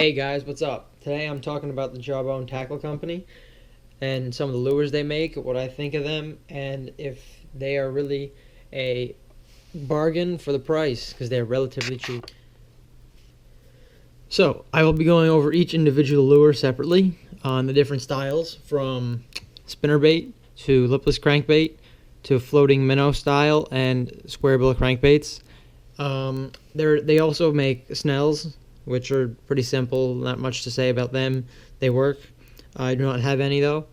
Hey guys, what's up? Today I'm talking about the Jawbone Tackle Company and some of the lures they make, what I think of them, and if they are really a bargain for the price, because they're relatively cheap. So, I will be going over each individual lure separately on the different styles, from spinnerbait to lipless crankbait to floating minnow style and square bill crankbaits. They also make snells, which are pretty simple, not much to say about them. They work. I do not have any though.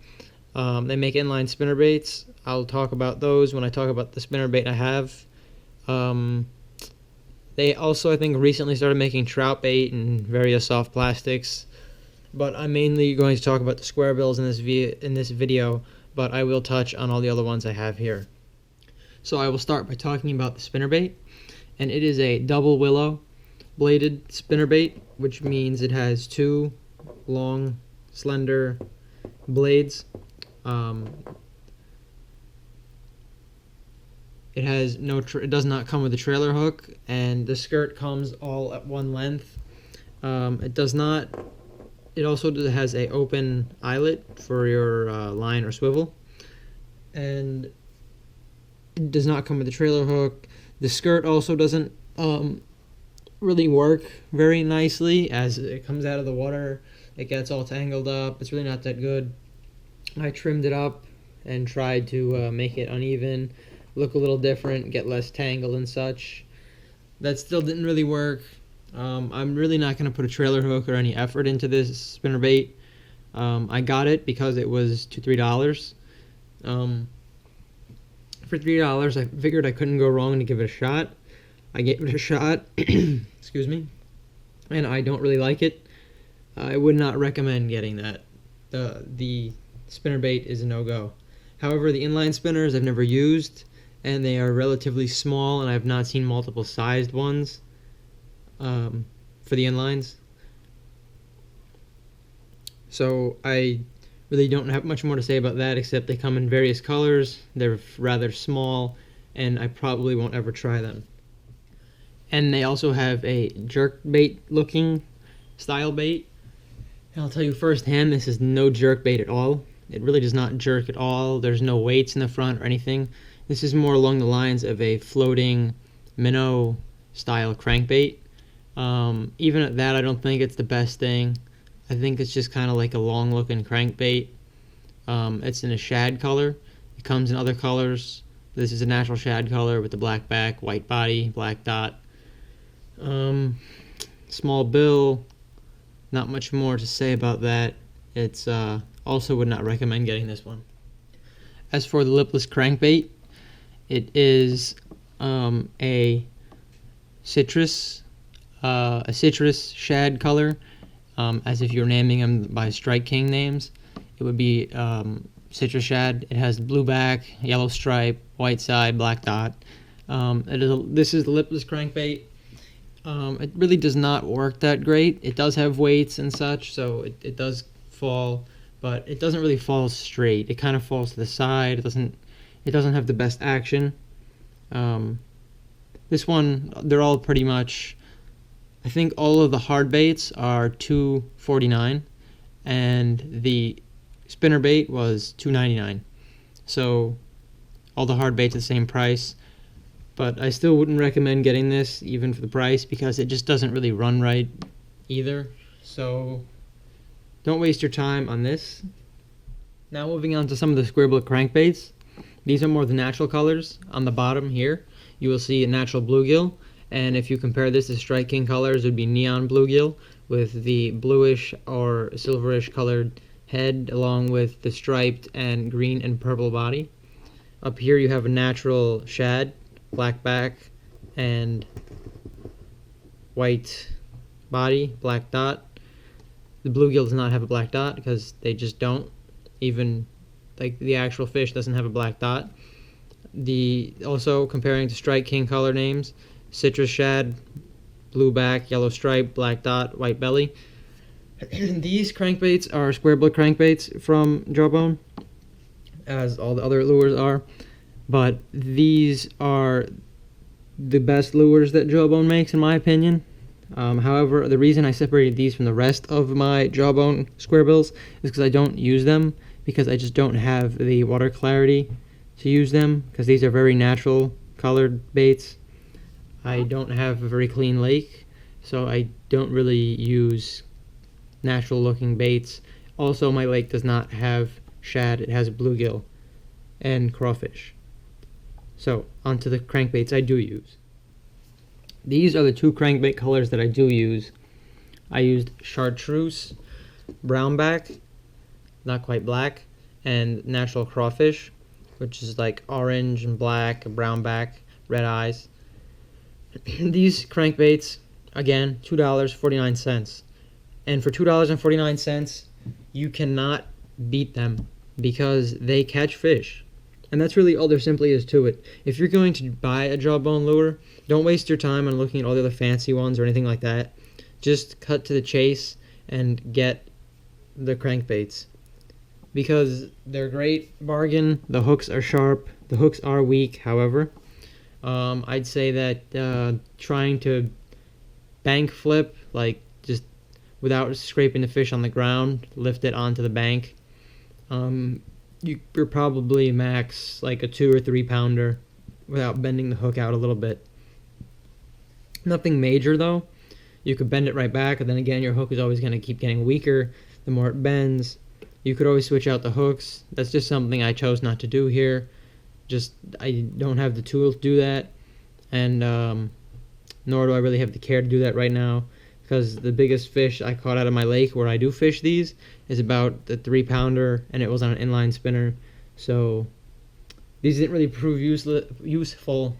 They make inline spinnerbaits. I'll talk about those when I talk about the spinnerbait I have. They also, I think, recently started making trout bait and various soft plastics. But I'm mainly going to talk about the square bills in this video, but I will touch on all the other ones I have here. So I will start by talking about the spinnerbait, and it is a double willow bladed spinnerbait, which means it has two long, slender blades. It has it does not come with a trailer hook, and the skirt comes all at one length. It also has a open eyelet for your line or swivel, and it does not come with a trailer hook. The skirt also doesn't really work very nicely. As it comes out of the water, it gets all tangled up. It's really not that good. I trimmed it up and tried to make it uneven, look a little different, get less tangled and such. That still didn't really work. I'm really not going to put a trailer hook or any effort into this spinnerbait. I got it because it was $3. For $3, I figured I couldn't go wrong to give it a shot. I gave it a shot, excuse me, and I don't really like it. I would not recommend getting that. The spinnerbait is a no-go. However, the inline spinners I've never used, and they are relatively small, and I've not seen multiple sized ones for the inlines. So I really don't have much more to say about that, except they come in various colors, they're rather small, and I probably won't ever try them. And they also have a jerkbait looking style bait. And I'll tell you firsthand, this is no jerkbait at all. It really does not jerk at all. There's no weights in the front or anything. This is more along the lines of a floating minnow style crankbait. Even at that, I don't think it's the best thing. I think it's just kind of like a long looking crankbait. It's in a shad color. It comes in other colors. This is a natural shad color with the black back, white body, black dot. Small bill. Not much more to say about that. It's also would not recommend getting this one. As for the lipless crankbait, it is a citrus shad color. As if you're naming them by Strike King names, it would be citrus shad. It has blue back, yellow stripe, white side, black dot. This is the lipless crankbait. It really does not work that great. It does have weights and such, so it does fall, but it doesn't really fall straight. It kind of falls to the side. It doesn't have the best action. This one, they're all pretty much, I think all of the hard baits are $2.49, and the spinnerbait was $2.99. So all the hard baits are the same price. But I still wouldn't recommend getting this, even for the price, because it just doesn't really run right either. So don't waste your time on this. Now moving on to some of the square bill crankbaits. These are more the natural colors. On the bottom here, you will see a natural bluegill. And if you compare this to Strike King colors, it would be neon bluegill with the bluish or silverish colored head, along with the striped and green and purple body. Up here you have a natural shad, black back and white body, black dot. The bluegill does not have a black dot because they just don't. Even like the actual fish doesn't have a black dot. Also comparing to Strike King color names, citrus shad, blue back, yellow stripe, black dot, white belly. These crankbaits are square bill crankbaits from Jawbone, as all the other lures are. But these are the best lures that Jawbone makes, in my opinion. However, the reason I separated these from the rest of my Jawbone square bills is because I don't use them, because I just don't have the water clarity to use them, because these are very natural colored baits. I don't have a very clean lake, so I don't really use natural looking baits. Also, my lake does not have shad, it has bluegill and crawfish. So, onto the crankbaits I do use. These are the two crankbait colors that I do use. I used chartreuse, brownback, not quite black, and natural crawfish, which is like orange and black, brownback, red eyes. These crankbaits, again, $2.49. And for $2.49, you cannot beat them because they catch fish. And that's really all there simply is to it. If you're going to buy a Jawbone lure, don't waste your time on looking at all the other fancy ones or anything like that. Just cut to the chase and get the crankbaits, because they're a great bargain. The hooks are sharp. The hooks are weak, however. I'd say that trying to bank flip, like just without scraping the fish on the ground, lift it onto the bank, you're probably max like a 2 or 3 pounder without bending the hook out a little bit. Nothing major though. You could bend it right back, and then again your hook is always going to keep getting weaker the more it bends. You could always switch out the hooks. That's just something I chose not to do here. Just I don't have the tools to do that, and nor do I really have the care to do that right now, because the biggest fish I caught out of my lake where I do fish these is about the 3 pounder, and it was on an inline spinner. So these didn't really prove useful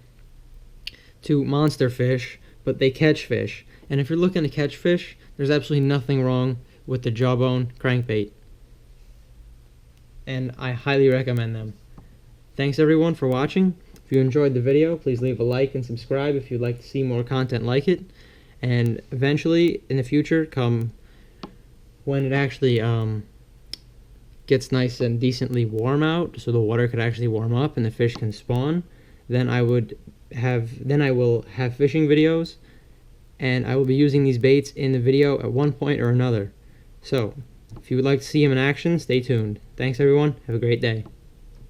to monster fish, but they catch fish. And if you're looking to catch fish, there's absolutely nothing wrong with the Jawbone crankbait, and I highly recommend them. Thanks everyone for watching. If you enjoyed the video, please leave a like and subscribe if you'd like to see more content like it. And eventually, in the future, come when it actually gets nice and decently warm out, so the water could actually warm up and the fish can spawn, then I will have fishing videos, and I will be using these baits in the video at one point or another. So, if you would like to see them in action, stay tuned. Thanks everyone. Have a great day.